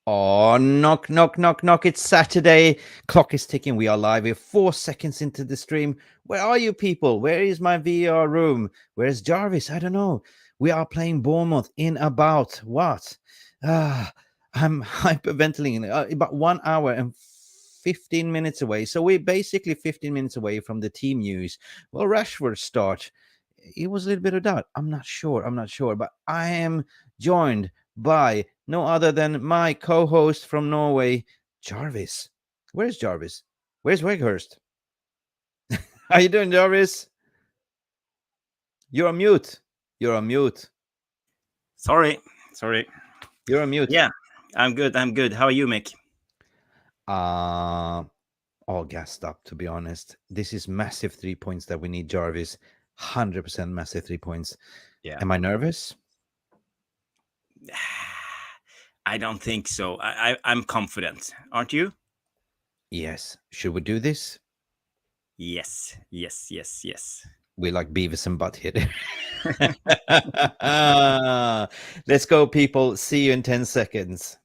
Oh, knock, knock, knock, knock. It's Saturday. Clock is ticking. We are live. We're 4 seconds into the stream. Where are you people? Where is my VR room? Where's Jarvis? I don't know. We are playing Bournemouth in about what? I'm hyperventilating. About 1 hour and 15 minutes away. So we're basically 15 minutes away from the team news. Well, Rashford start. It was a little bit of doubt. I'm not sure. But I am joined by no other than my co-host from Norway, Jarvis. Where's Jarvis? Where's Weghurst? How you doing, Jarvis? You're on mute. You're on mute. Sorry. You're on mute. Yeah, I'm good. How are you, Mick? All gassed up, to be honest. This is massive 3 points that we need, Jarvis. 100% massive 3 points. Yeah. Am I nervous? I don't think so. I'm confident. Aren't you? Yes. Should we do this? Yes. We like Beavis and Butthead. Let's go, people. See you in 10 seconds.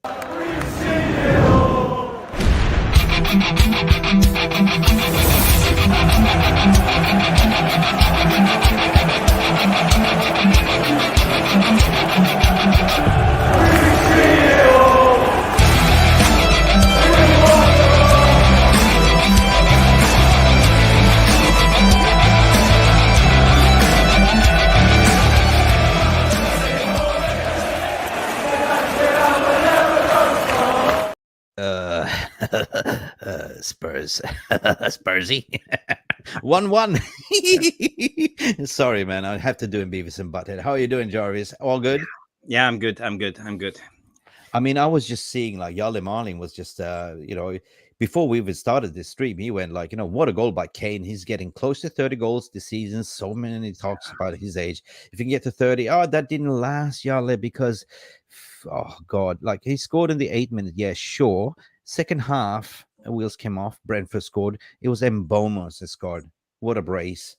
Spurs. Spursy. 1-1. Sorry, man. I have to do in Beavis and Butthead. How are you doing, Jarvis? All good? Yeah, I'm good. I mean, I was just seeing like Yale Marlin was just, before we even started this stream, he went like, what a goal by Kane. He's getting close to 30 goals this season. So many talks about his age. If you can get to 30, that didn't last, Yale, because, oh, God, like he scored in the 8 minute. Yeah, sure. Second half, wheels came off. Brentford scored. It was Mboma that scored. What a brace.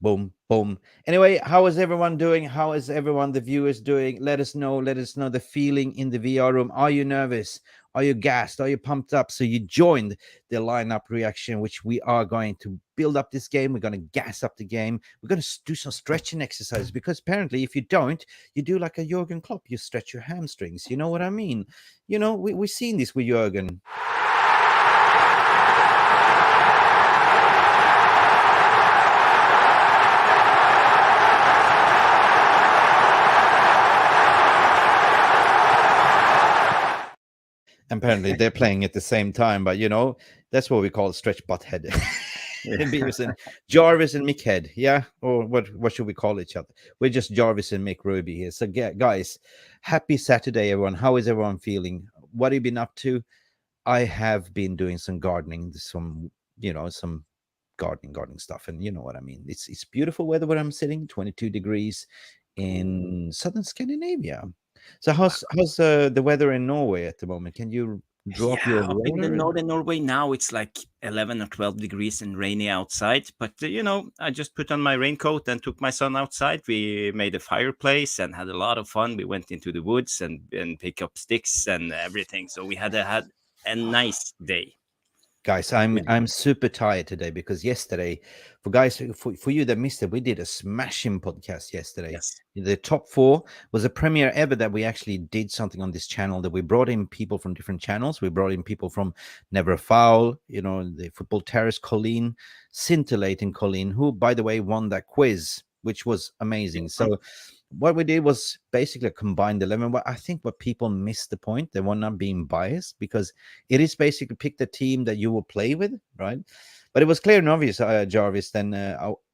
Boom, boom. Anyway, how is everyone doing? How is everyone, the viewers, doing? Let us know the feeling in the VR room. Are you nervous? Are you gassed? Are you pumped up? So you joined the lineup reaction, which we are going to build up this game. We're going to gas up the game. We're going to do some stretching exercises, because apparently if you don't, you do like a Jurgen Klopp. You stretch your hamstrings. You know what I mean? We've seen this with Jurgen. Apparently they're playing at the same time, but that's what we call stretch butt head. Jarvis and Mick head, yeah, or what should we call each other? We're just Jarvis and Mick Ruby here. So guys, happy Saturday, everyone. How is everyone feeling? What have you been up to? I have been doing some gardening, some gardening stuff, and you know what I mean. It's beautiful weather where I'm sitting, 22 degrees in southern Scandinavia. So how's the weather in Norway at the moment? Can you drop your up in the water? northern Norway now, it's like 11 or 12 degrees and rainy outside. But I just put on my raincoat and took my son outside. We made a fireplace and had a lot of fun. We went into the woods and pick up sticks and everything. So we had a nice day. Guys, I'm super tired today because yesterday, for you that missed it, we did a smashing podcast yesterday. Yes. The top 4 was a premiere ever that we actually did something on this channel, that we brought in people from different channels. We brought in people from Never a Foul, the Football Terrace, Colleen, Scintillating Colleen, who, by the way, won that quiz, which was amazing. So what we did was basically a combined 11. But I think what people missed the point, they were not being biased, because it is basically pick the team that you will play with, right? But it was clear and obvious, Jarvis. Then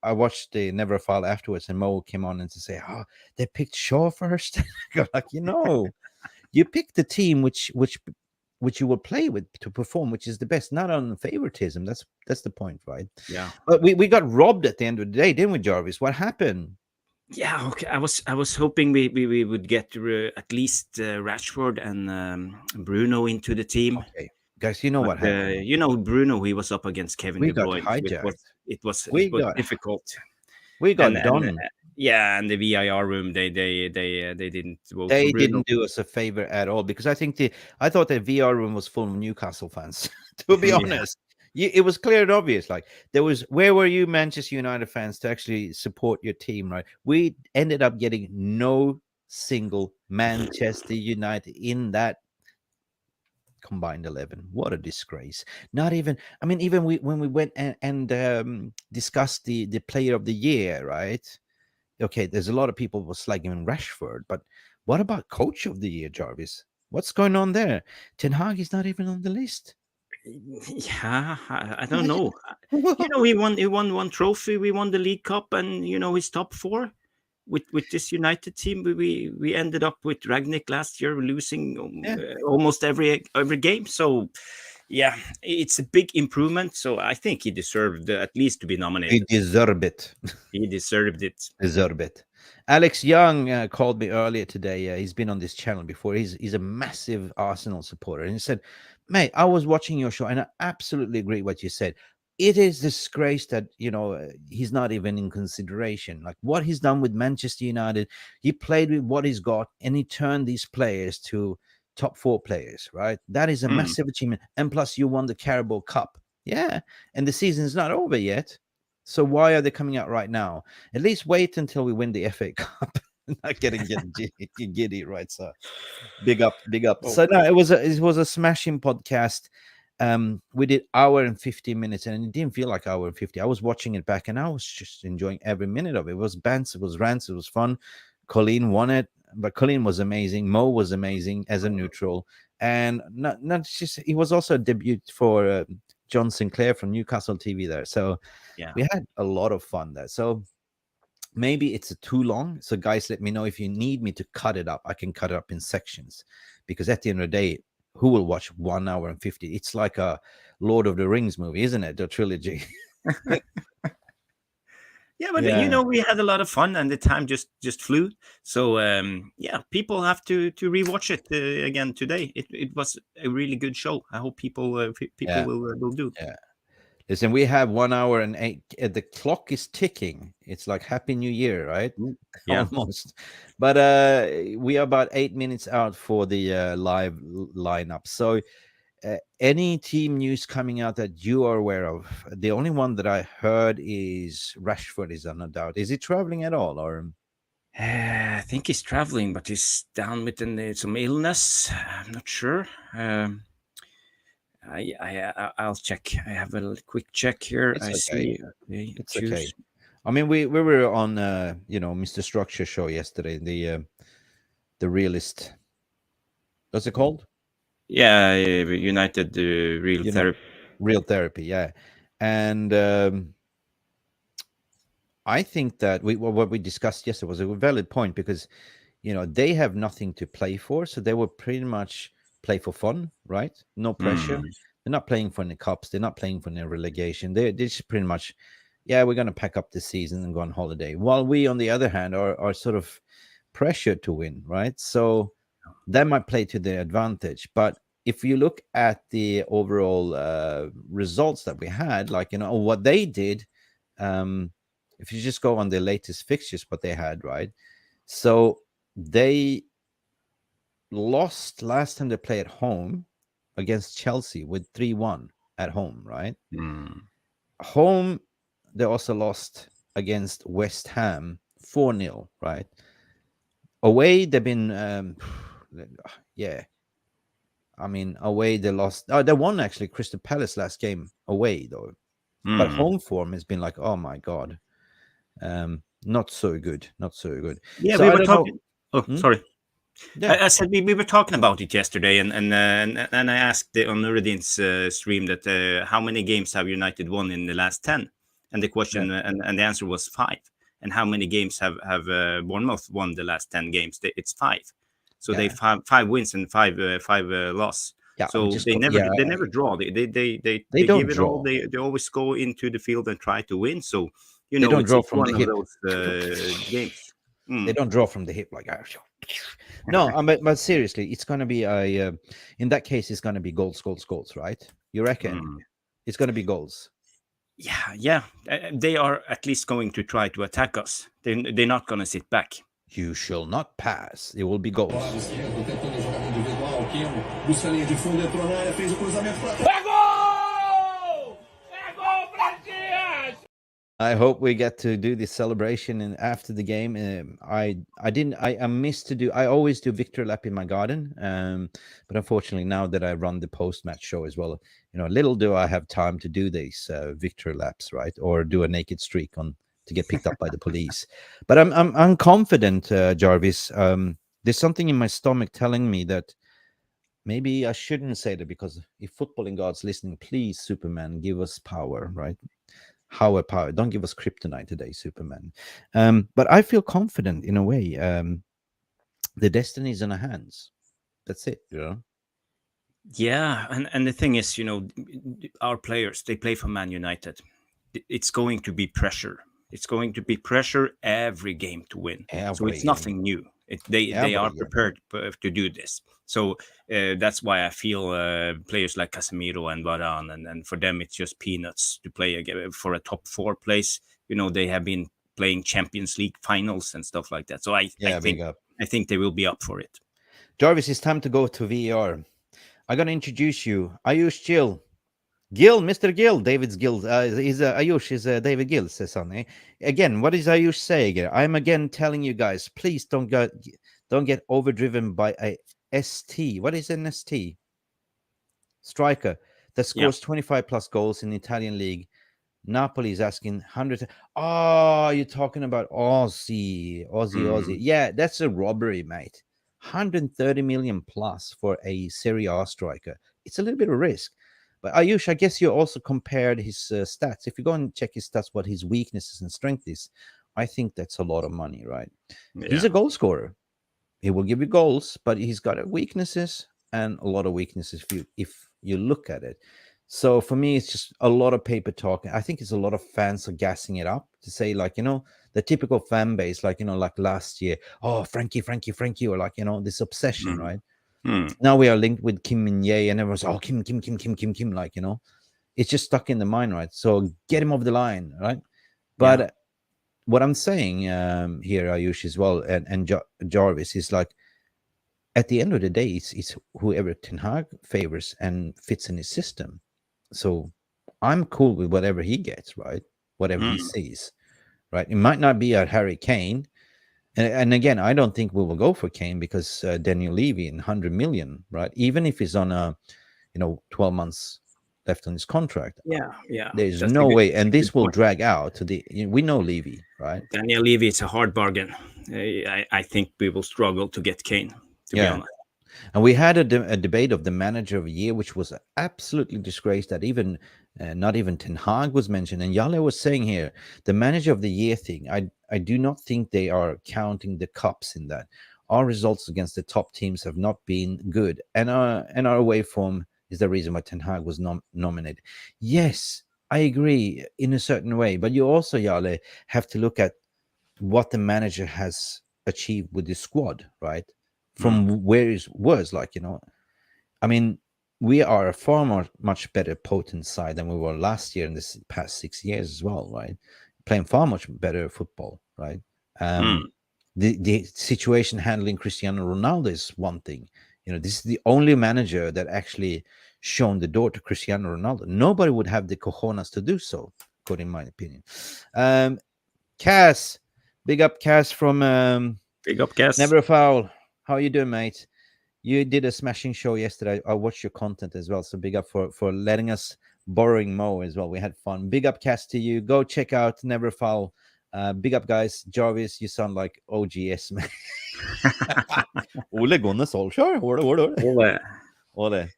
I watched the Never a File afterwards, and Mo came on and to say, "Oh, they picked Shaw first." Like, you pick the team which you will play with to perform, which is the best, not on favoritism. That's the point, right? Yeah. But we got robbed at the end of the day, didn't we, Jarvis? What happened? Yeah, okay. I was hoping we would get at least Rashford and Bruno into the team. Okay, guys, you know what happened? Bruno, he was up against Kevin We De got Bruyne. hijacked. It was We got difficult. We got And done. Yeah, and the VIR room, they didn't vote for They Bruno. didn't do us a favor at all because I thought the VR room was full of Newcastle fans. To be Yeah. honest, it was clear and obvious. Like there was, where were you, Manchester United fans, to actually support your team? Right? We ended up getting no single Manchester United in that combined 11. What a disgrace. Not even, I mean, even when we went and discussed the player of the year, right? Okay, there's a lot of people were slagging Rashford, but what about coach of the year, Jarvis? What's going on there? Ten Hag is not even on the list. Yeah, I don't Like, know. He won one trophy. We won the League Cup, and his top four with this United team. We ended up with Ragnick last year, losing yeah, almost every game. So yeah, it's a big improvement. So I think he deserved at least to be he nominated. deserved it. He deserved it. Deserve it. Alex Young called me earlier today. He's been on this channel before. He's a massive Arsenal supporter, and he said, "Mate, I was watching your show, and I absolutely agree what you said. It is disgrace that he's not even in consideration. Like what he's done with Manchester United, he played with what he's got, and he turned these players to top four players. Right? That is a Mm. massive achievement. And plus, you won the Carabao Cup. Yeah, and the season's not over yet. So why are they coming out right now? At least wait until we win the FA Cup. Not getting giddy, right? So big up, big up. Oh, So no, it was a smashing podcast. We did hour and 50 minutes, and it didn't feel like hour and 50. I was watching it back, and I was just enjoying every minute of it. It was bands, it was rants, it was fun. Colleen won it, but Colleen was amazing. Mo was amazing as a neutral, and not just he was also a debut for John Sinclair from Newcastle TV there. So yeah. we had a lot of fun there. So maybe it's too long. So guys, let me know if you need me to cut it up. I can cut it up in sections because at the end of the day, who will watch 1 hour and 50? It's like a Lord of the Rings movie, isn't it? The trilogy. Yeah, but Yeah. we had a lot of fun, and the time just flew. So yeah, people have to rewatch it again today. It was a really good show. I hope people Yeah. will do. Yeah. Listen, we have 1 hour and eight. The clock is ticking. It's like Happy New Year, right? Mm. Yeah. Almost. But we are about 8 minutes out for the live lineup. So any team news coming out that you are aware of? The only one that I heard is Rashford is on a doubt. Is he traveling at all, or I think he's traveling, but he's down with some illness. I'm not sure. I'll check. I have a quick check here. it's I okay? see. Okay, It's okay. choose. I mean, we were on Mr. Structure show yesterday. The realist. What's it called? Yeah, United Real You know, Therapy. real therapy. Yeah, and I think that what we discussed yesterday was a valid point because they have nothing to play for, so they will pretty much play for fun, right? No pressure. Mm. They're not playing for any cups. They're not playing for any relegation. They're just pretty much, yeah, we're going to pack up the season and go on holiday. While we, on the other hand, are sort of pressured to win, right? So that might play to their advantage. But if you look at the overall results that we had, like what they did, um, if you just go on the latest fixtures, what they had, right? So they lost last time they played at home against Chelsea with 3-1 at home, right? Mm. Home, they also lost against West Ham 4-0, right? Away, they've been, yeah. I mean, away, they lost. Oh, they won actually Crystal Palace last game away, though. But Mm. home form has been like, oh my God. Not so good. Not so good. Yeah, So we I were don't know. talking. Oh, Hmm? sorry. Yeah. I said we were talking about it yesterday, and I asked on Nuruddin's stream that how many games have United won in the last 10, and the Yeah. question and the answer was 5. And how many games have Bournemouth won the last 10 games? It's 5. So they Yeah. five wins and five loss. Yeah. I'm So just go. Yeah. they never draw. They They don't give it all. draw. They always go into the field and try to win. So They don't it's draw from one the of hip. those games. They Mm. don't draw from the hip like that. No, but seriously, it's gonna be a in that case, it's gonna be goals, goals, goals, right? You reckon Mm. it's gonna be goals? Yeah. They are at least going to try to attack us. They're not going to sit back. You shall not pass. It will be goals. Esquerdo, tentando o jogamento individual. Keno busca a linha de fundo, entrou na área, fez o cruzamento para É gol! É gol, Brasil! I hope we get to do this celebration and after the game. I missed to do. I always do victory lap in my garden, but unfortunately now that I run the post match show as well, little do I have time to do these victory laps, right? Or do a naked streak on to get picked up by the police. But I'm confident, Jarvis. There's something in my stomach telling me that maybe I shouldn't say that, because if footballing gods listening, please, Superman, give us power, right? Our power. Don't give us kryptonite today, Superman. But I feel confident in a way. The destiny is in our hands. That's it, Yeah, and the thing is, our players, they play for Man United. It's going to be pressure. It's going to be pressure every game to win. So it's nothing new. They are prepared to do this. So that's why I feel players like Casemiro and Varane, and for them it's just peanuts to play for a top 4 place. They have been playing Champions League finals and stuff like that. So I think they will be up for it. Jarvis, it's time to go to VAR. I'm gonna introduce you, Ayush Gill, Mr. Gill, David's Gill. Ayush is David Gill's son. Again, what is Ayush saying here? I'm again telling you guys, please don't get overdriven by a ST. What is an ST? Striker that scores 25 plus goals in the Italian league. Napoli is asking 100. Oh, you're talking about Aussie. Yeah, that's a robbery, mate. 130 million plus for a Serie A striker. It's a little bit of risk. But Ayush, I guess you also compared his stats. If you go and check his stats, what his weaknesses and strength is, I think that's a lot of money, right? Yeah. He's a goal scorer. He will give you goals, but he's got weaknesses and a lot of weaknesses if you look at it. So for me, it's just a lot of paper talk. I think it's a lot of fans are gassing it up to say, like, the typical fan base, like, like last year, oh, Frankie, or like, this obsession, right? Now we are linked with Kim Min-jae and everyone's, oh, Kim, like, it's just stuck in the mind, right? So get him off the line, right? But what I'm saying here, Ayush, as well, and Jarvis, is like, at the end of the day, it's whoever Ten Hag favors and fits in his system. So I'm cool with whatever he gets, right? Whatever he sees, right? It might not be a Harry Kane. And again, I don't think we will go for Kane because Daniel Levy in 100 million, right? Even if he's on 12 months left on his contract. Yeah. There's no way. And this will drag out we know Levy, right? Daniel Levy is a hard bargain. I think we will struggle to get Kane, to be honest. And we had a debate of the manager of the year, which was absolutely disgraced that even not even Ten Hag was mentioned. And Yale was saying here, the manager of the year thing, I do not think they are counting the cups in that. Our results against the top teams have not been good. And our away form is the reason why Ten Hag was nominated. Yes, I agree in a certain way. But you also, Yale, have to look at what the manager has achieved with the squad, right? From where it was, like, I mean, we are a far much better potent side than we were last year in this past 6 years as well, right? Playing far much better football, right? The situation handling Cristiano Ronaldo is one thing. This is the only manager that actually shown the door to Cristiano Ronaldo. Nobody would have the cojones to do so, according to my opinion. Cass, big up Cass from Big up Cass. Never a Foul. How are you doing, mate? You did a smashing show yesterday. I watched your content as well. So big up for letting us borrowing Mo as well. We had fun. Big up cast to you. Go check out Never a Foul. Big up, guys. Jarvis, you sound like OGS, man. Ole Gunnar Solskjaer. Ole.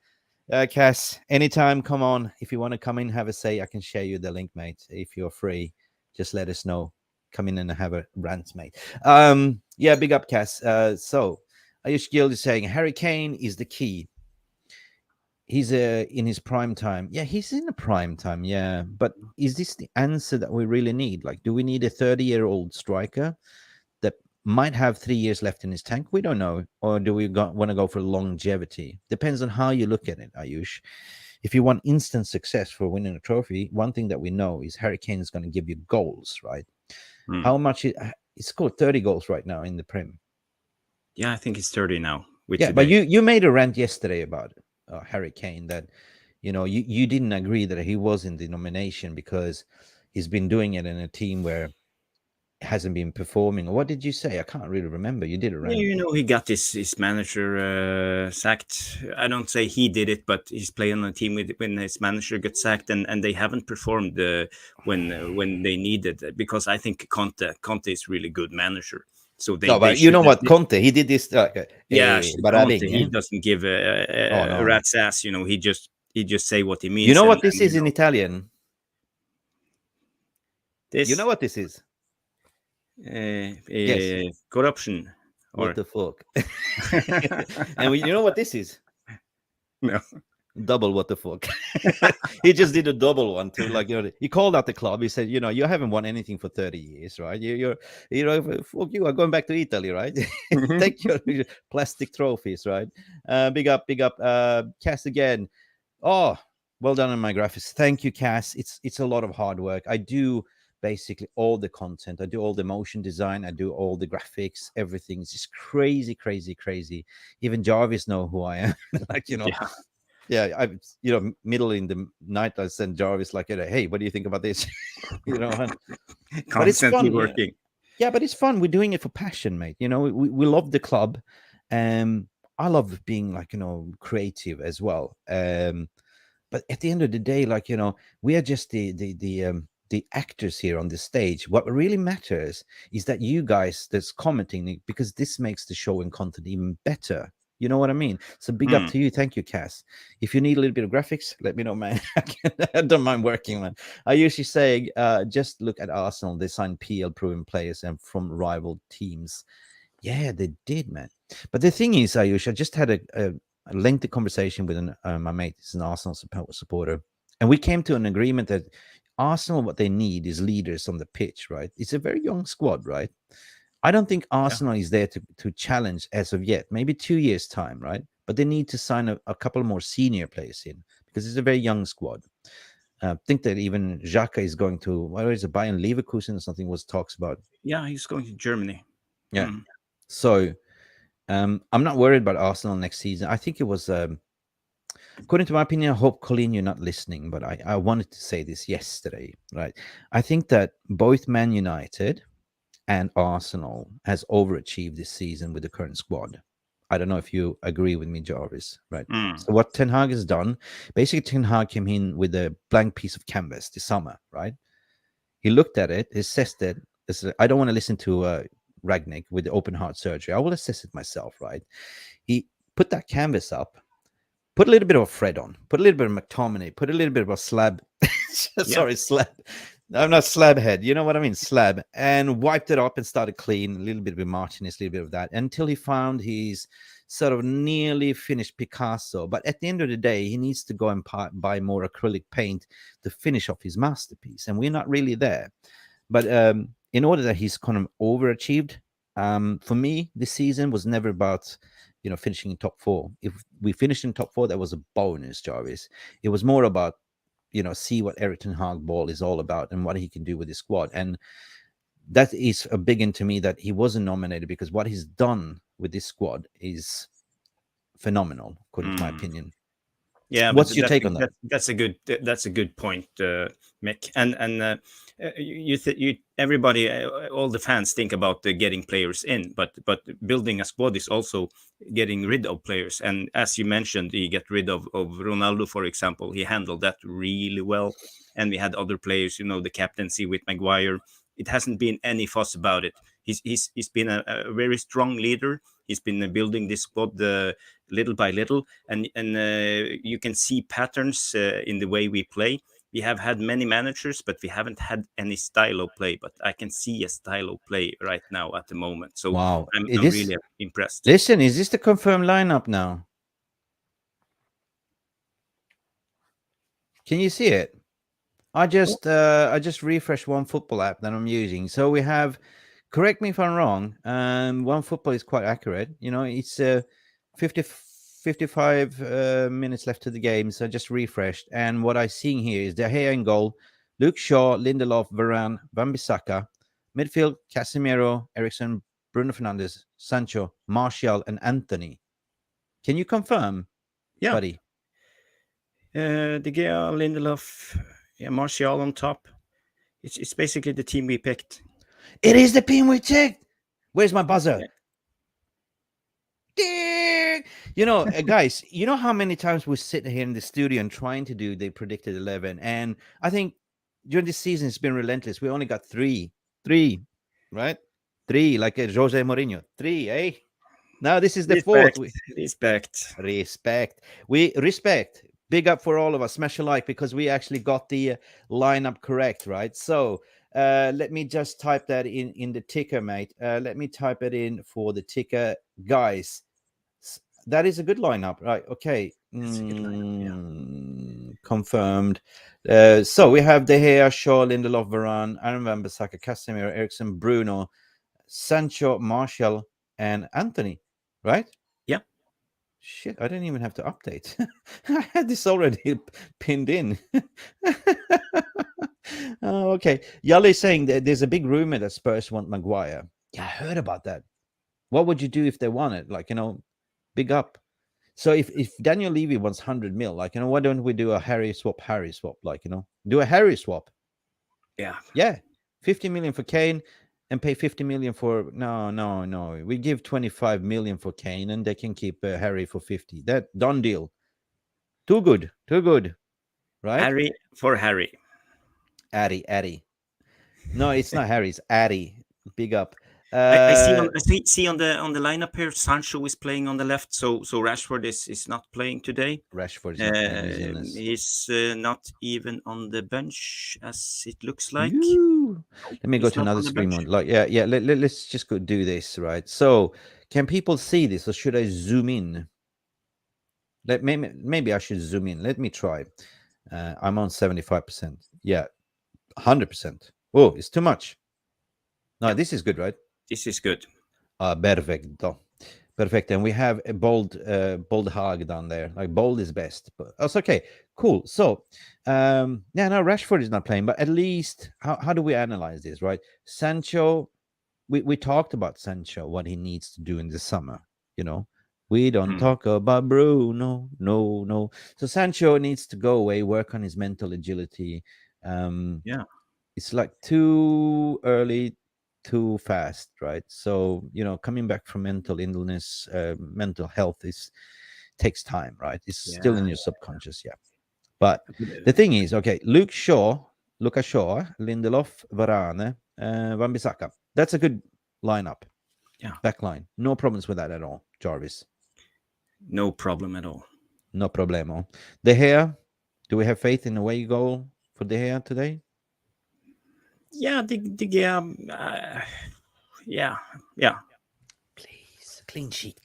Cass, anytime, come on. If you want to come in, have a say, I can share you the link, mate. If you're free, just let us know. Come in and have a rant, mate. Yeah, big up, Cass. So Ayush Gill is saying Harry Kane is the key. He's in his prime time. Yeah, he's in a prime time. Yeah, but is this the answer that we really need? Like, do we need a 30-year-old striker that might have 3 years left in his tank? We don't know. Or do we want to go for longevity? Depends on how you look at it, Ayush. if you want instant success for winning a trophy, one thing that we know is Harry Kane is going to give you goals, right? Mm. How much he scored 30 goals right now in the Prem. Yeah, I think he's 30 now. Yeah, but you made a rant yesterday about Harry Kane that you didn't agree that he was in the nomination because he's been doing it in a team where it hasn't been performing. What did you say? I can't really remember. You did a rant. Yeah, he got his manager sacked. I don't say he did it, but he's playing on a team when his manager got sacked, and they haven't performed when they needed it, because I think Conte is really good manager. So No, but you know what, Conte, he did this. Conte, he doesn't give a rat's ass. He just say what he means. You know what this is in Italian? This, you know what this is? Yes. Corruption. What the fuck? And you know what this is? No. Double what the fuck. He just did a double one too. Like, he called out the club. He said, you haven't won anything for 30 years, right? You're fuck you are going back to Italy, right? Take your plastic trophies, right? Big up, Cass again. Oh, well done on my graphics. Thank you, Cass. It's a lot of hard work. I do basically all the content. I do all the motion design. I do all the graphics. Everything is just crazy. Even Jarvis know who I am. Yeah, I middle in the night I send Jarvis like, hey, what do you think about this? But it's fun working. Yeah, but it's fun. We're doing it for passion, mate. We love the club. I love being creative as well. But at the end of the day, we are just the actors here on the stage. What really matters is that you guys that's commenting, because this makes the show and content even better. You know what I mean? So big up to you. Thank you, Cass. If you need a little bit of graphics, let me know, man. I don't mind working, man. I usually say, just look at Arsenal. They signed PL-proven players and from rival teams. Yeah, they did, man. But the thing is, Ayush, I just had a lengthy conversation with my mate. He's an Arsenal supporter. And we came to an agreement that Arsenal, what they need is leaders on the pitch, right? It's a very young squad, right? I don't think Arsenal is there to challenge as of yet. Maybe 2 years' time, right? But they need to sign a couple more senior players in because it's a very young squad. I think that even Xhaka is going to, what is it, Bayern Leverkusen or something was talks about. Yeah, he's going to Germany. Yeah. So I'm not worried about Arsenal next season. I think it was, according to my opinion, I hope, Colleen, you're not listening, but I wanted to say this yesterday, right? I think that both Man United and Arsenal has overachieved this season with the current squad. I don't know if you agree with me, Jarvis, right? So what Ten Hag has done, basically Ten Hag came in with a blank piece of canvas this summer, right? He looked at it, assessed it. I don't want to listen to Ragnick with the open heart surgery. I will assess it myself, right? He put that canvas up, put a little bit of Fred on, put a little bit of McTominay, put a little bit of a slab. Sorry, slab. I'm not slab head. You know what I mean? Slab. And wiped it up and started clean. A little bit of Martinez, a little bit of that. Until he found his sort of nearly finished Picasso. But at the end of the day, he needs to go and buy more acrylic paint to finish off his masterpiece. And we're not really there. But in order that he's kind of overachieved, for me, this season was never about, finishing in top 4. If we finished in top 4, that was a bonus, Jarvis. It was more about, see what Erik ten Hag ball is all about and what he can do with his squad. And that is a big into me that he wasn't nominated because what he's done with this squad is phenomenal, according to my opinion. Yeah, what's your take on that? That's a good point, Mick. And you everybody, all the fans think about getting players in, but building a squad is also getting rid of players. And as you mentioned, he got rid of Ronaldo, for example. He handled that really well. And we had other players, the captaincy with Maguire. It hasn't been any fuss about it. He's been a very strong leader. He's been building this squad little by little, and you can see patterns in the way we play. We have had many managers, but we haven't had any style of play. But I can see a style of play right now at the moment. So wow, I'm really impressed. Listen, is this the confirmed lineup now? Can you see it? I just refreshed One Football app that I'm using. So we have, correct me if I'm wrong, One Football is quite accurate. It's 50 55 minutes left to the game, so I just refreshed. And what I'm seeing here is De Gea in goal, Luke Shaw, Lindelof, Varane, Wan-Bissaka, midfield, Casemiro, Eriksen, Bruno Fernandes, Sancho, Martial, and Anthony. Can you confirm, Yeah. buddy? De Gea, Lindelof, Martial on top. It's basically the team we picked. It is the team we checked. Where's my buzzer? Yeah. Ding! You know, guys, you know how many times we sit here in the studio and trying to do the predicted 11, and I think during this season it's been relentless. We only got three, right? Three, like Jose Mourinho. Three, eh? Now this is the fourth. Respect. We respect. Big up for all of us. Smash a like because we actually got the lineup correct, right? So let me just type that in the ticker, mate. Let me type it in for the ticker, guys. That is a good lineup, right? Okay. Confirmed. So we have De Gea, Shaw, Lindelof, Varane, Aaron Wan-Bissaka, Casemiro, Eriksen, Bruno, Sancho, Martial, and Anthony, right? Yeah. Shit, I didn't even have to update. I had this already pinned in. Okay. Yale is saying that there's a big rumor that Spurs want Maguire. Yeah, I heard about that. What would you do if they want it? Like, big up. So if Daniel Levy wants 100 mil, like, why don't we do a Harry swap? Like, do a Harry swap. Yeah. 50 million for Kane and pay 50 million for no. We give 25 million for Kane and they can keep Harry for 50. That done deal. Too good. Right? Harry for Harry. Addy. No, it's not Harry, it's Addy. Big up. I see on the lineup here, Sancho is playing on the left, so Rashford is not playing today. Rashford is not playing. He's not even on the bench, as it looks like. Let me go to another screen mode. Like, yeah. Let's just go do this, right? So, can people see this, or should I zoom in? Maybe I should zoom in. Let me try. I'm on 75%. Yeah, 100%. Oh, it's too much. No, yeah. This is good, right? This is good. Perfecto. And we have a bold hog down there. Like, bold is best, but that's okay. Cool. So, no, Rashford is not playing, but at least how do we analyze this, right? Sancho, we talked about Sancho, what he needs to do in the summer. We don't talk about Bruno. No. So Sancho needs to go away, work on his mental agility. It's like too early, too fast, right? So, coming back from mental illness, mental health takes time, right? It's still in your subconscious, But the thing is, okay, Luka Shaw, Lindelof, Varane, Wan-Bissaka. That's a good lineup. Yeah. Back line. No problems with that at all, Jarvis. No problem at all. No problemo. De Gea, do we have faith in the way you go for De Gea today? Yeah, De Gea. Yeah. Please, clean sheet,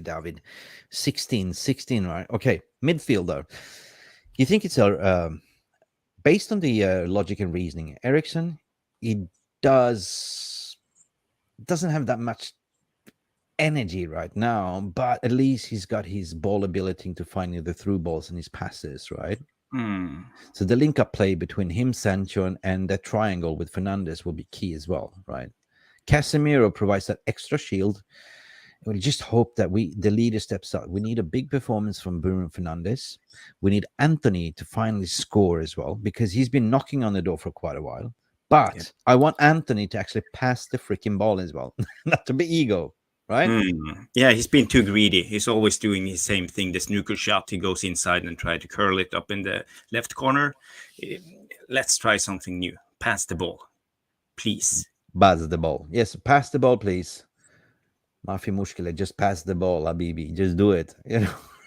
David. 16, right? Okay, midfielder. You think it's based on the logic and reasoning? Eriksen, he doesn't have that much energy right now, but at least he's got his ball ability to find the through balls and his passes, right? So the link-up play between him, Sancho, and that triangle with Fernandes will be key as well, right? Casemiro provides that extra shield. We just hope that the leader steps up. We need a big performance from Bruno Fernandes. We need Anthony to finally score as well, because he's been knocking on the door for quite a while. But I want Anthony to actually pass the freaking ball as well, not to be ego. Right? Yeah, he's been too greedy. He's always doing the same thing. The snooker shot, he goes inside and try to curl it up in the left corner. Let's try something new. Pass the ball, please. Pass the ball. Yes, pass the ball, please. Mafi mushkila, just pass the ball, Habibi. Just do it.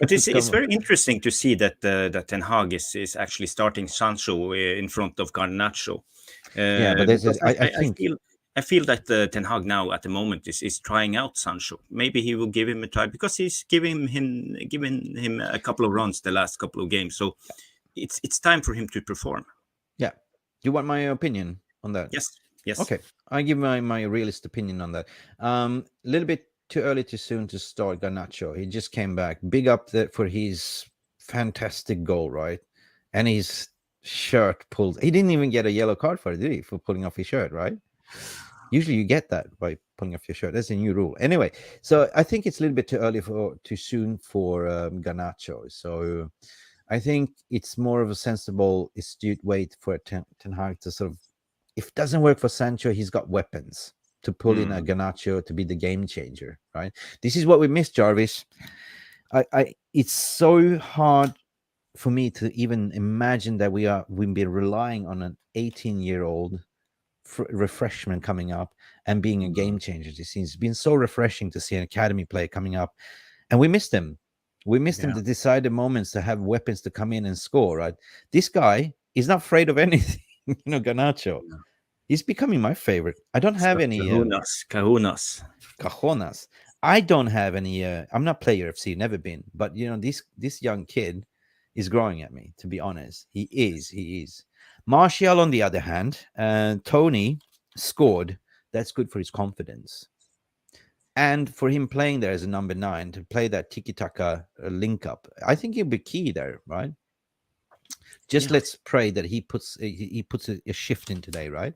But it's very interesting to see that that Ten Hag is actually starting Sancho in front of Garnacho. But I feel that Ten Hag now at the moment is trying out Sancho. Maybe he will give him a try because he's giving him a couple of runs the last couple of games. So it's time for him to perform. Yeah. Do you want my opinion on that? Yes. Okay. I give my realist opinion on that. A little bit too early, too soon to start Garnacho. He just came back. Big up for his fantastic goal, right? And his shirt pulled. He didn't even get a yellow card for it, did he? For pulling off his shirt, right? Usually you get that by pulling off your shirt. That's a new rule. Anyway, so I think it's a little bit too soon for Garnacho. So I think it's more of a sensible, astute way for Ten Hag to sort of, if it doesn't work for Sancho, he's got weapons to pull in a Garnacho to be the game changer, right? This is what we missed, Jarvis. It's so hard for me to even imagine that we've been relying on an 18-year-old refreshment coming up and being a game changer. It's been so refreshing to see an academy player coming up, and we missed him. We missed him to decide the moments to have weapons to come in and score. Right, this guy is not afraid of anything. Garnacho. He's becoming my favorite. I don't have any cajonas. I don't have any. I'm not player FC, never been. But this young kid is growing at me. To be honest, he is. Martial, on the other hand, Tony scored. That's good for his confidence, and for him playing there as a number 9 to play that tiki-taka link up. I think he'll be key there, right? Let's pray that he puts a shift in today, right?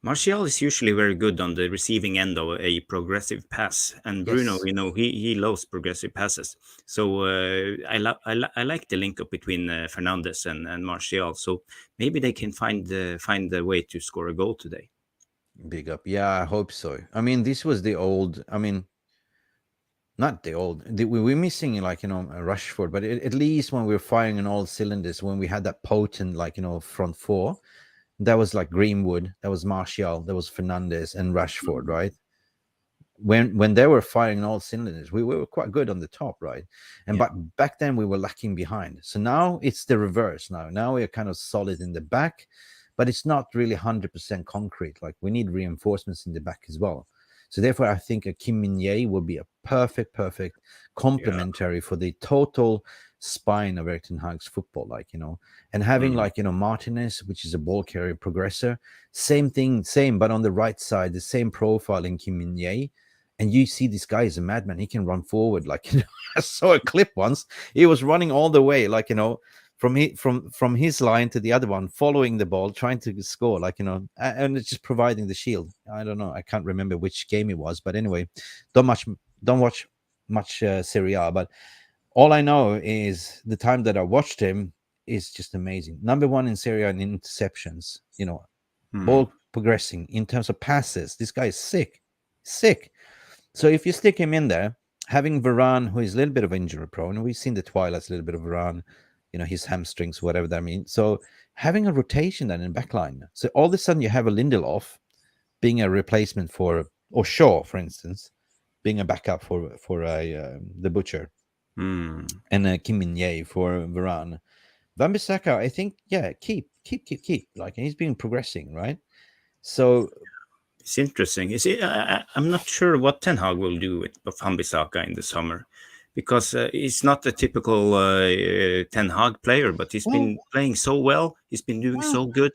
Martial is usually very good on the receiving end of a progressive pass, and Bruno, he loves progressive passes. So I like the link up between Fernandes and Martial. So maybe they can find the way to score a goal today. Big up, yeah, I hope so. I mean, this was the old. I mean, not the old. We were missing a Rashford, but at least when we were firing on all cylinders, when we had that potent front four. That was like Greenwood, that was Martial, that was Fernandes and Rashford, right? When they were firing all cylinders, we were quite good on the top, right? And but back then we were lacking behind. So now it's the reverse. Now we're kind of solid in the back, but it's not really 100% concrete. Like we need reinforcements in the back as well. So therefore, I think a Kim Min-jae will be a perfect complementary for the total spine of Erik ten Hag's football, and having Martinez, which is a ball carrier progressor, same, but on the right side, the same profile in Kim Min-jae. And you see this guy is a madman. He can run forward. I saw a clip once. He was running all the way, from his line to the other one, following the ball, trying to score, and it's just providing the shield. I don't know. I can't remember which game it was, but anyway, don't watch much Serie A, but all I know is the time that I watched him is just amazing. Number 1 in Serie A in interceptions, ball progressing in terms of passes. This guy is sick. So if you stick him in there, having Varane, who is a little bit of injury prone, we've seen the twilights, a little bit of Varane, his hamstrings, whatever that means. So having a rotation then in backline. So all of a sudden you have a Lindelof being a replacement for, or Shaw, for instance, being a backup for the Butcher. And Kim Min-jae for Varane. Wan-Bissaka, I think, keep. He's been progressing, right? So it's interesting. I'm not sure what Ten Hag will do with Wan-Bissaka in the summer, because he's not a typical Ten Hag player, but he's been playing so well. He's been doing so good.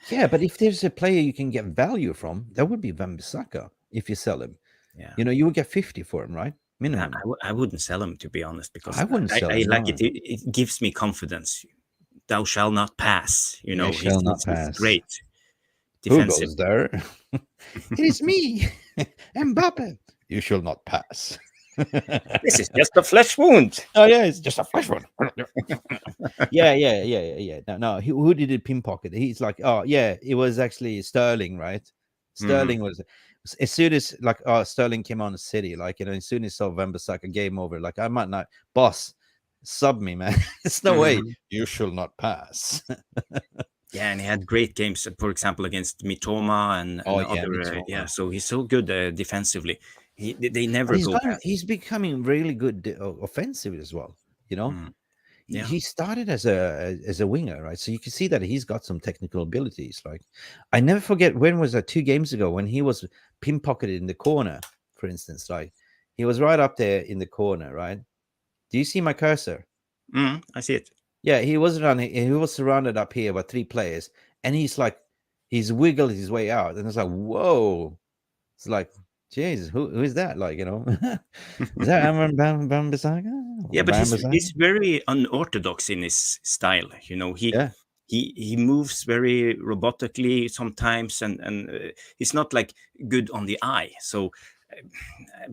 Yeah, but if there's a player you can get value from, that would be Wan-Bissaka if you sell him. Yeah, you would get 50 for him, right? Minimum. I wouldn't sell him, to be honest, because I wouldn't sell him. Like it. It gives me confidence. Thou shall not pass. He's great. Defensive. Who goes there? It is me, Mbappe. You shall not pass. This is just a flesh wound. Oh yeah, it's just a flesh wound. Yeah. No. Who did it pickpocket? He's like, oh yeah, it was actually Sterling, right? Sterling was. As soon as Sterling came on the City, as soon as saw Wan-Bissaka, game over. I might not, boss, sub me, man. It's no way. You shall not pass. Yeah, and he had great games, for example, against Mitoma and other. So he's so good defensively. They never go past. He's becoming really good offensively as well. He started as a winger, right? So you can see that he's got some technical abilities. I never forget, when was that, 2 games ago, when he was pin-pocketed in the corner, for instance. He was right up there in the corner, right? Do you see my cursor? I see it. Yeah, he was surrounded up here by 3 players, and he's wiggled his way out, and it's like, whoa. It's like, Jesus, who is that? Like, is that Aaron Bambasaka? Yeah, but he's very unorthodox in his style. Yeah. He moves very robotically sometimes, and he's not like good on the eye. So,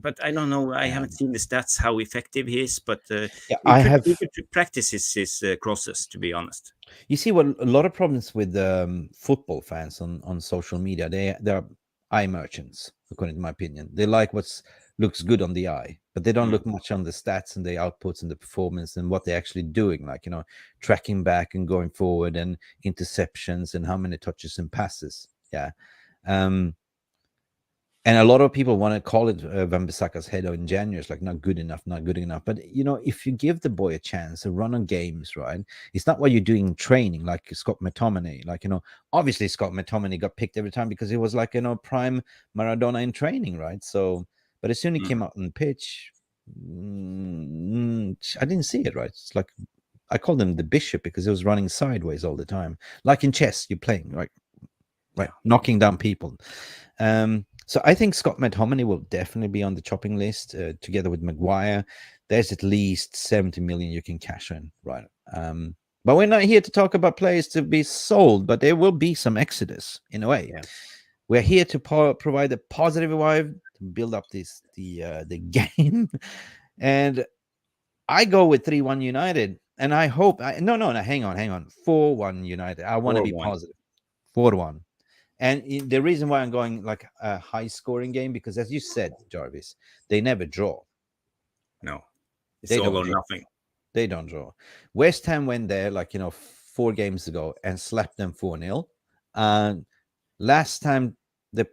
but I don't know. I Yeah. haven't seen the stats how effective he is, but Yeah, we could practice his crosses. To be honest. You see, what a lot of problems with football fans on social media. They're eye merchants, according to my opinion. They like what's looks good on the eye, but they don't Mm. look much on the stats and the outputs and the performance and what they're actually doing, like tracking back and going forward and interceptions and how many touches and passes. Yeah. And a lot of people want to call it Wan-Bissaka's head in January. It's like not good enough, not good enough. But if you give the boy a chance to run on games, right? It's not what you're doing in training, like Scott McTominay. Like obviously Scott McTominay got picked every time because he was like prime Maradona in training, right? So, but as soon as he came out on the pitch, I didn't see it, right? It's like I called him the bishop because he was running sideways all the time, like in chess, you're playing, right? Right, knocking down people. So I think Scott McTominay will definitely be on the chopping list together with Maguire. There's at least 70 million you can cash in, right? But we're not here to talk about players to be sold, but there will be some exodus in a way. Yeah. We're here to provide a positive vibe to build up the game, and I go with 3-1 United, and I hope no, hang on, 4-1 United. I want to be 4-1. positive, 4-1. And the reason why I'm going like a high scoring game, because as you said, Jarvis, they never draw. No, it's They all don't or draw. nothing. They don't draw. West Ham went there like 4 games ago and slapped them 4-0. And last time they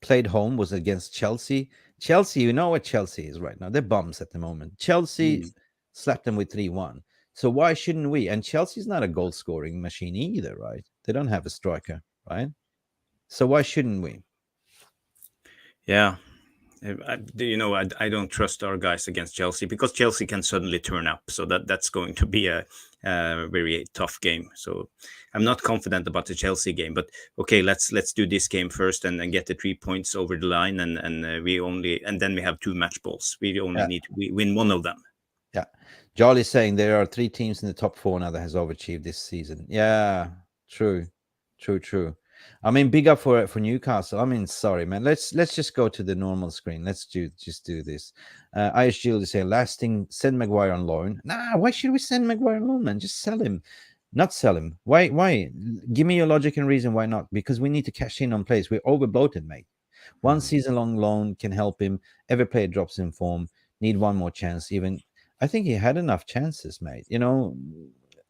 played home was against Chelsea. Chelsea, you know what Chelsea is right now. They're bums at the moment. Chelsea slapped them with 3-1. So why shouldn't we? And Chelsea's not a goal scoring machine either, right? They don't have a striker, right? So why shouldn't we? Yeah. I don't trust our guys against Chelsea because Chelsea can suddenly turn up. So that's going to be a very tough game. So I'm not confident about the Chelsea game. But okay, let's do this game first and get the 3 points over the line. And then we have 2 match balls. We only need to win one of them. Yeah. Jolly's saying there are 3 teams in the top 4 now that has overachieved this season. Yeah, true. I mean, big up for Newcastle. I mean, sorry, man. Let's just go to the normal screen. Let's just do this. Irish Jill is saying, lasting, send Maguire on loan. Nah, why should we send Maguire on loan, man? Just sell him. Not sell him. Why? Give me your logic and reason why not. Because we need to cash in on players. We're overbloated, mate. 1 season-long loan can help him. Every player drops in form. Need one more chance. Even I think he had enough chances, mate.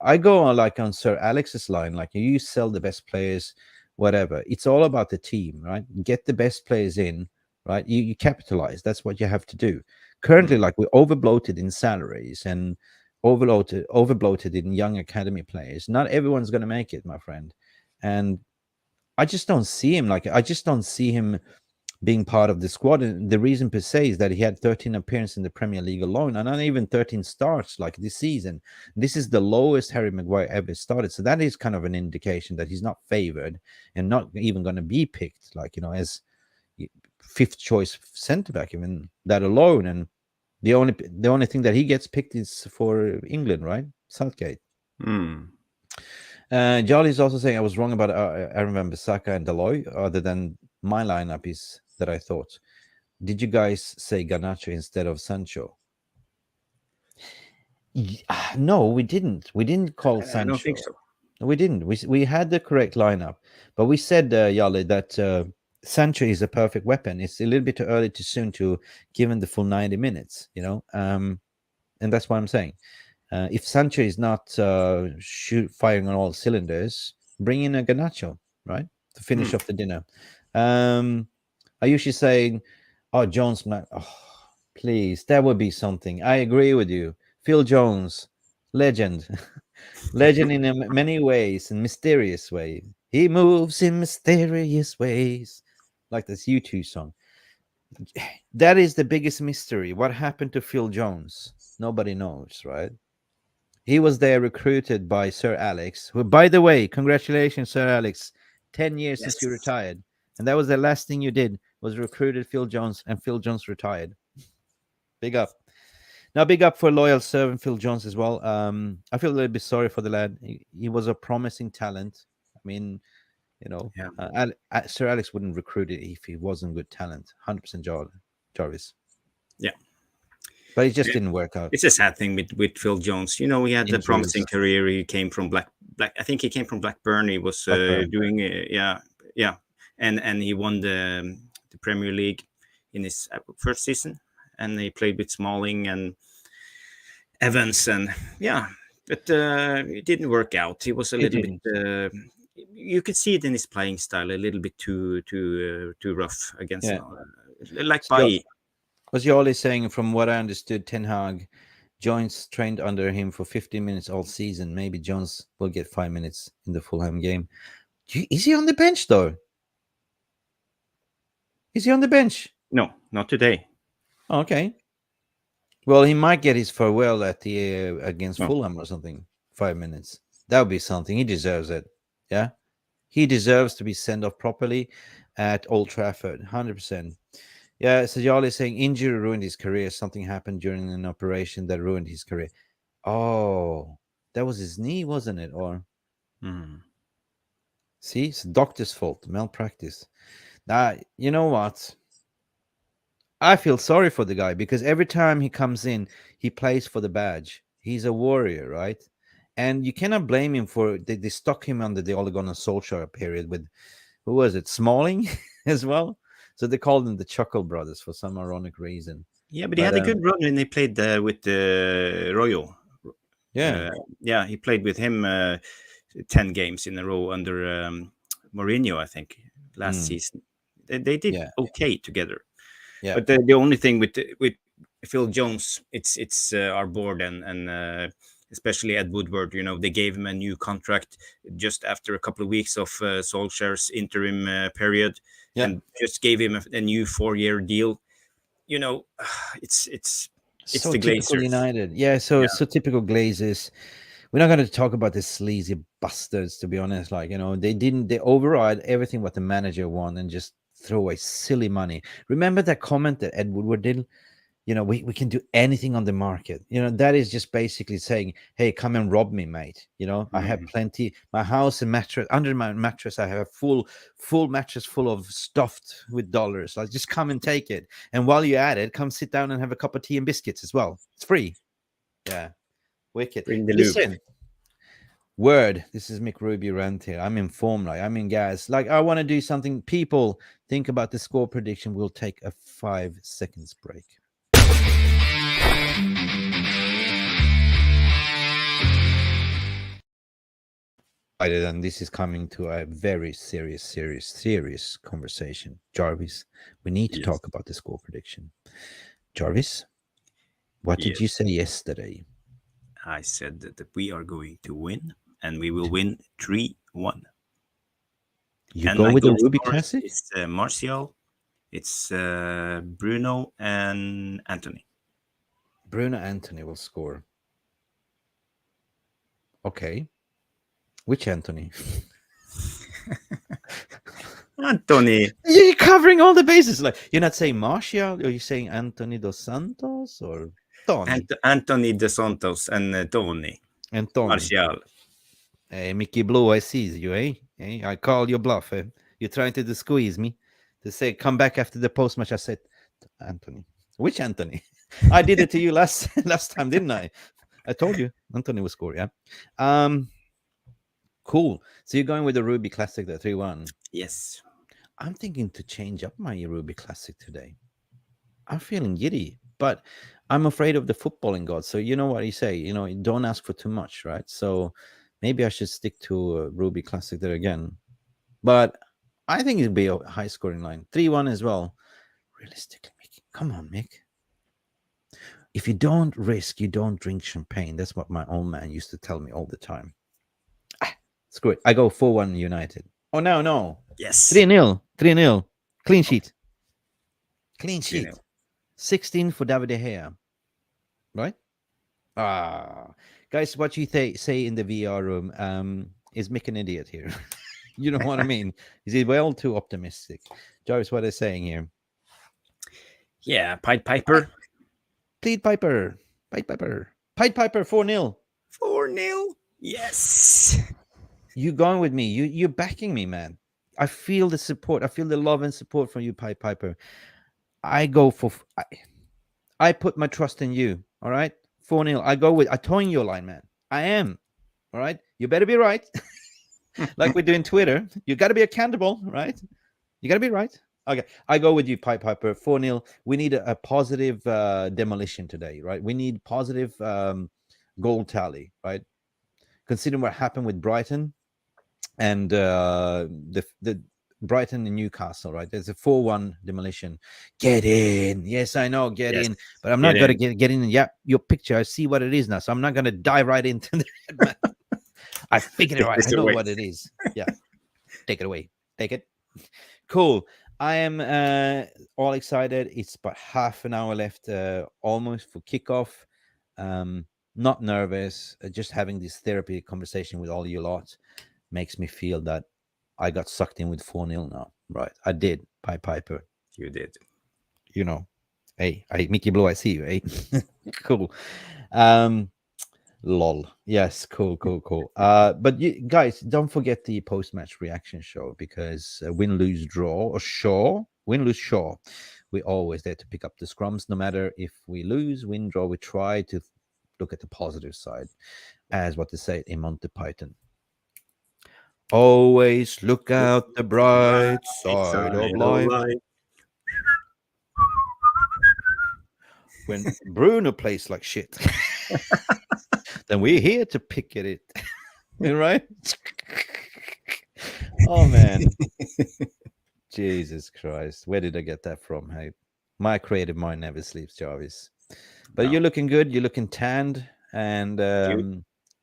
I go on Sir Alex's line, like you sell the best players, whatever. It's all about the team, right? Get the best players in, right? You capitalize. That's what you have to do. Currently, like we're overbloated in salaries and overbloated in young academy players. Not everyone's going to make it, my friend. And I just don't see him. I just don't see him being part of the squad. And the reason per se is that he had 13 appearances in the Premier League alone and not even 13 starts like this season. This is the lowest Harry Maguire ever started. So that is kind of an indication that he's not favored and not even going to be picked, as 5th choice centre back, even that alone. And the only thing that he gets picked is for England, right? Southgate. Jolly's also saying I was wrong about Aaron Wan-Bissaka and Deloy, other than my lineup is that I thought. Did you guys say Garnacho instead of Sancho? No, we didn't. We didn't call Sancho. I don't think so. We didn't. We had the correct lineup, but we said, Yali, that Sancho is a perfect weapon. It's a little bit too early, too soon to give him the full 90 minutes, and that's what I'm saying. If Sancho is not firing on all cylinders, bring in a Garnacho, right, to finish off the dinner. I usually say, "Oh, Jones, man, please, that would be something." I agree with you, Phil Jones, legend, legend in many ways, in mysterious way. He moves in mysterious ways, like this U2 song. That is the biggest mystery. What happened to Phil Jones? Nobody knows, right? He was there recruited by Sir Alex, who, by the way, congratulations, Sir Alex. 10 years since you retired. And that was the last thing you did was recruited Phil Jones, and Phil Jones retired. Big up. Now, big up for loyal servant Phil Jones as well. I feel a little bit sorry for the lad. He was a promising talent. I mean, Yeah. Sir Alex wouldn't recruit it if he wasn't good talent. 100% Jarvis. Yeah. But it just Yeah. didn't work out. It's a sad thing with Phil Jones. You know, he had a Injuries. promising career. He came from Black. I think he came from Blackburn. He was Blackburn. doing, yeah, and he won the Premier League in his first season, and he played with Smalling and Evans, and yeah, but it didn't work out. He was a little bit. You could see it in his playing style, a little bit too rough against, like Bailly. Was Yali saying, from what I understood, Ten Hag, Jones trained under him for 15 minutes all season. Maybe Jones will get 5 minutes in the Fulham game. Is he on the bench, though? Is he on the bench? No, not today. Okay. Well, he might get his farewell at the against Fulham or something. 5 minutes. That would be something. He deserves it. Yeah? He deserves to be sent off properly at Old Trafford. 100%. Yeah, so Jarl is saying injury ruined his career. Something happened during an operation that ruined his career. Oh, that was his knee, wasn't it? Or see, it's the doctor's fault, malpractice. Now, you know what? I feel sorry for the guy because every time he comes in, he plays for the badge. He's a warrior, right? And you cannot blame him for they stuck him under the Ole Gunnar Solskjaer period with, who was it, Smalling as well? So they called them the Chuckle Brothers for some ironic reason. Yeah, but he had a good run when they played with the Royal. Yeah. Yeah, he played with him 10 games in a row under Mourinho, I think, last season. They did okay together. Yeah. But the only thing with Phil Jones, it's our board and especially Ed Woodward. You know, they gave him a new contract just after a couple of weeks of Solskjaer's interim period, and just gave him a new 4-year deal. You know, it's so the typical Glazers. United. Yeah, so typical Glazers. We're not going to talk about the sleazy bastards, to be honest. Like, you know, they override everything what the manager won and just throw away silly money. Remember that comment that Ed Woodward did? You know, we can do anything on the market. You know, that is just basically saying, hey, come and rob me, mate. You know, I have plenty. My house and mattress, under my mattress, I have a full mattress full of stuffed with dollars. Like, just come and take it. And while you're at it, come sit down and have a cup of tea and biscuits as well. It's free. Yeah. Wicked. Listen. Word. This is Mick Ruby rant here. I'm in form, like I'm in gas. Like, I want to do something. People, think about the score prediction. We'll take a 5 seconds break. And this is coming to a very serious conversation. Jarvis, we need to talk about the score prediction. Jarvis, what did you say yesterday? I said that we are going to win, and we will win 3-1. You go with the Ruby Classic? It's Martial, it's Bruno, and Anthony. Bruno Anthony will score. Okay. Which Anthony? Anthony. You're covering all the bases. Like, you're not saying Martial, or you're saying Anthony dos Santos or Tony? Anthony dos Santos and Tony. And Tony. Martial. Hey, Mickey Blue, I sees you, eh? Hey, I call your bluff, eh? You're trying to squeeze me to say, come back after the post match. I said, Anthony. Which Anthony? I did it to you last time, didn't I? I told you Anthony will score, yeah. Cool. So you're going with the Ruby Classic, the 3-1. Yes. I'm thinking to change up my Ruby Classic today. I'm feeling giddy, but I'm afraid of the footballing god. So you know what you say, you know, don't ask for too much, right? So maybe I should stick to Ruby Classic there again. But I think it'll be a high scoring line. 3-1 as well. Realistically, Mick. Come on, Mick. If you don't risk, you don't drink champagne. That's what my old man used to tell me all the time. Screw it. I go 4-1 United. Oh, no. Yes. 3-0. 3-0. Clean sheet. Clean sheet. 3-0. 16 for David De Gea. Right? Guys, what you say in the VR room is Mick an idiot here. You know what I mean? Is he well too optimistic? Jarvis, what are they saying here? Yeah, Pied Piper. Pied Piper. Pied Piper. Pied Piper 4-0. 4-0. Yes. You going with me. You're backing me, man. I feel the support. I feel the love and support from you, Pied Piper. I go for I put my trust in you. All right. 4-0. I towing your line, man. I am. All right. You better be right. Like we do in Twitter. You gotta be accountable, right? You gotta be right. Okay. I go with you, Pied Piper. 4-0. We need a positive demolition today, right? We need positive goal tally, right? Considering what happened with Brighton and the Brighton and Newcastle, right? There's a 4-1 demolition. Get in. Yes, I know, get Yes. in. But I'm Get not gonna in. get in. Yeah, your picture. I see what it is now. So I'm not gonna dive right into that. I figured it Take right. this I know away. what it is. Yeah. Take it away. Take it. Cool. I am all excited. It's about half an hour left, almost for kickoff. Not nervous. Just having this therapy conversation with all you lot makes me feel that I got sucked in with 4-0 now. Right. I did. Pied Piper. You did. You know. Hey, Mickey Blue, I see you. Hey. Cool. Lol. Yes, cool. But you guys, don't forget the post-match reaction show, because win, lose, draw, or show, win, lose, show. We're always there to pick up the scrums, no matter if we lose, win, draw. We try to look at the positive side, as what they say in Monty Python. Always look out the bright side of life. When Bruno plays like shit, then we're here to pick at it. Right? Oh man. Jesus Christ. Where did I get that from? Hey, my creative mind never sleeps, Jarvis. But No. you're looking good, you're looking tanned. And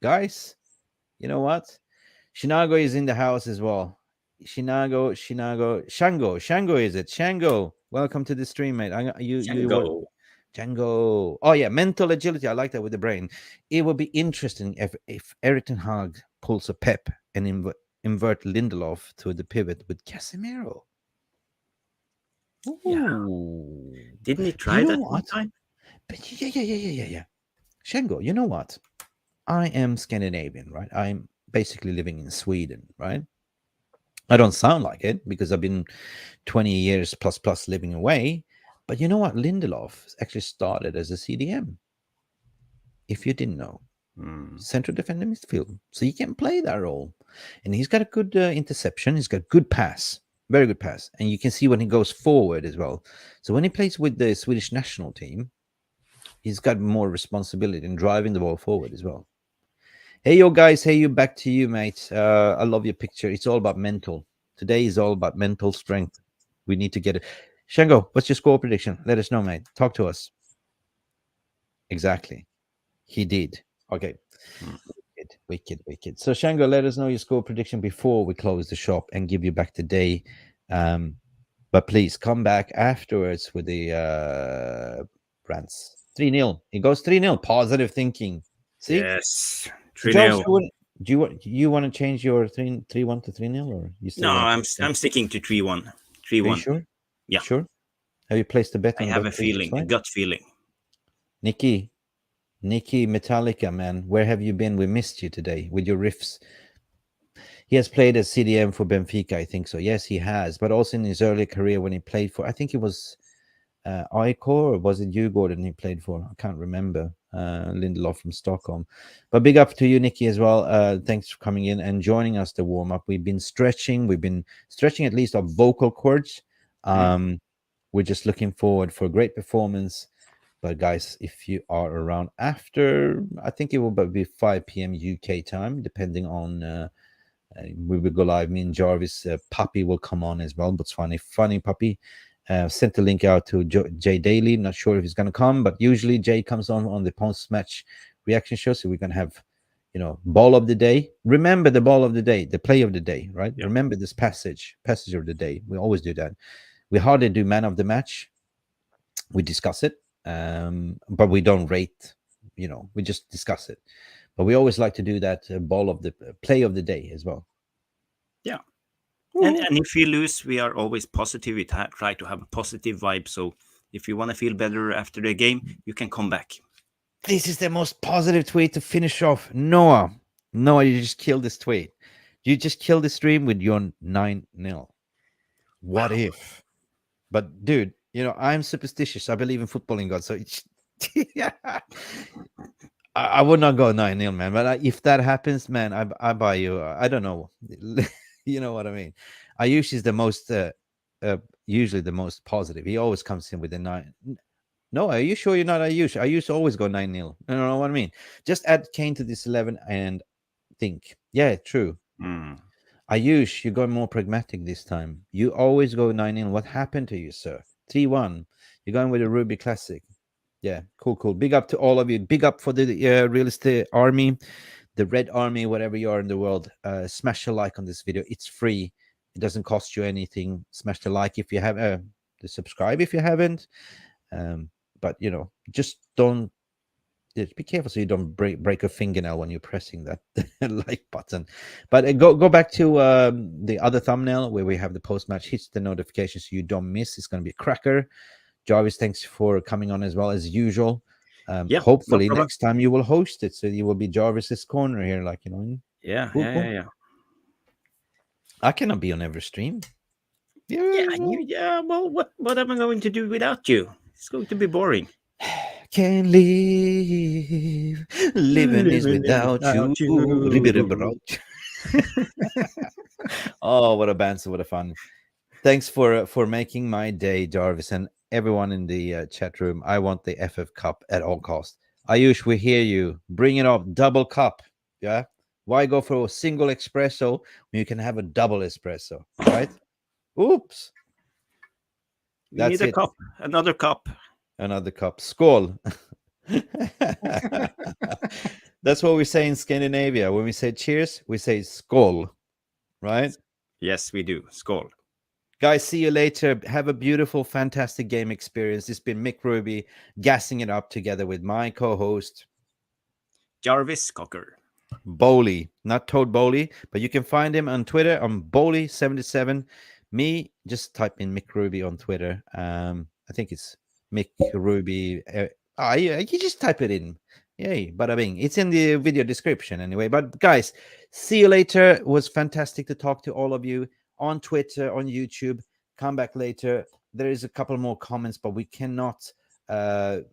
guys, you know what? Shinago is in the house as well. Shango is it? Shango, welcome to the stream, mate. You what? Django. Django. Oh yeah, mental agility. I like that with the brain. It would be interesting if Eric Ten Hag pulls a Pep and invert Lindelof to the pivot with Casemiro. Yeah. Ooh. Didn't he try You know that one what? time? But yeah. Shango, you know what? I am Scandinavian, right? I'm basically living in Sweden, right? I don't sound like it because I've been 20 years plus living away. But you know what? Lindelof actually started as a CDM. If you didn't know, central defender midfield. So he can play that role. And he's got a good interception. He's got good pass, very good pass. And you can see when he goes forward as well. So when he plays with the Swedish national team, he's got more responsibility in driving the ball forward as well. Hey, yo, guys. Hey, you, back to you, mate. I love your picture. It's all about mental. Today is all about mental strength. We need to get it. Shango, what's your score prediction? Let us know, mate. Talk to us. Exactly. He did. Okay. Wicked. So, Shango, let us know your score prediction before we close the shop and give you back the day. But please come back afterwards with the rants. 3-0. It goes 3-0. Positive thinking. See? Yes. So, Jarvis, 3-0. do you want to change your 3-1 to 3-0, or you still No, want I'm sticking to 3-1. Are you 3-1. sure? Yeah. Sure. Have you placed a bet I on have a Bet365? feeling, a gut feeling. Nikki Metallica, man, where have you been? We missed you today with your riffs. He has played as CDM for Benfica, I think so. Yes, he has. But also in his early career when he played for, I think it was Icor, or was it Djurgården he played for? I can't remember. Lindelof from Stockholm. But big up to you, Nikki, as well. Thanks for coming in and joining us to warm up. We've been stretching at least our vocal cords. We're just looking forward for a great performance. But guys, if you are around after, I think it will be 5 p.m. UK time, depending on we will go live. Me and Jarvis, Puppy will come on as well. But funny Puppy. Sent the link out to Jay Daly. Not sure if he's going to come, but usually Jay comes on the post-match reaction show. So we're going to have, ball of the day. Remember the ball of the day, the play of the day, right? Yeah. Remember this passage of the day. We always do that. We hardly do man of the match. We discuss it, but we don't rate. We just discuss it. But we always like to do that ball of the play of the day as well. Yeah. And if we lose, we are always positive. We try to have a positive vibe. So If you want to feel better after the game, you can come back. This is the most positive tweet to finish off. Noah, you just killed this tweet. You just killed the stream with your 9-0. What if? But dude, I'm superstitious. I believe in footballing God. So yeah, I would not go 9-0, man. But if that happens, man, I buy you. I don't know. You know what I mean? Ayush is the most, usually the most positive. He always comes in with a 9. No, are you sure you're not Ayush? Ayush always go 9-0. You know what I mean? Just add Kane to this 11 and think. Yeah, true. Ayush, you're going more pragmatic this time. You always go 9-0. What happened to you, sir? 3-1. You're going with a Ruby Classic. Yeah, cool. Big up to all of you. Big up for the Realist Army, the Red Army, whatever you are in the world. Smash a like on this video. It's free. It doesn't cost you anything. Smash the like if you have, the subscribe if you haven't. But just don't, just be careful so you don't break a fingernail when you're pressing that like button. But go back to the other thumbnail where we have the post-match. Hit the notification so you don't miss. It's going to be a cracker. Jarvis, thanks for coming on as well as usual. Hopefully no next time you will host it, so you will be Jarvis's corner here, like Yeah, cool. yeah. I cannot be on every stream. Well, what am I going to do without you? It's going to be boring. Can't live. Living is without you. Oh, what a banter, what a fun. Thanks for making my day, Jarvis, and everyone in the chat room. I want the FF Cup at all costs. Ayush, we hear you. Bring it up. Double cup. Yeah. Why go for a single espresso when you can have a double espresso, right? Oops. We need a cup. Another cup. Another cup. Skål. That's what we say in Scandinavia. When we say cheers, we say skål, right? Yes, we do. Skål. Guys, see you later. Have a beautiful, fantastic game experience. It's been Mick Ruby gassing it up together with my co-host, Jarvis Cocker. Bowley. Not Toad Bowley, but you can find him on Twitter. I'm Bowley77. Me, just type in Mick Ruby on Twitter. I think it's Mick Ruby. You just type it in. Yay, bada bing. It's in the video description anyway. But guys, see you later. It was fantastic to talk to all of you on Twitter, on YouTube. Come back later. There is a couple more comments, but we cannot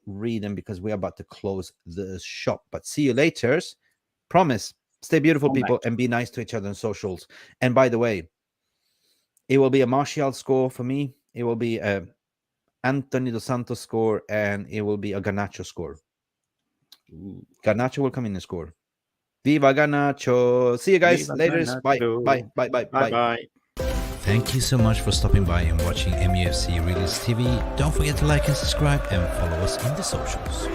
read them because we're about to close the shop. But see you later. Promise. Stay beautiful, people, and be nice to each other on socials. And by the way, it will be a Martial score for me. It will be a Anthony Dos Santos score, and it will be a Garnacho score. Garnacho will come in and score. Viva Garnacho. See you guys later. Bye. Thank you so much for stopping by and watching MUFC Realist TV. Don't forget to like and subscribe and follow us on the socials.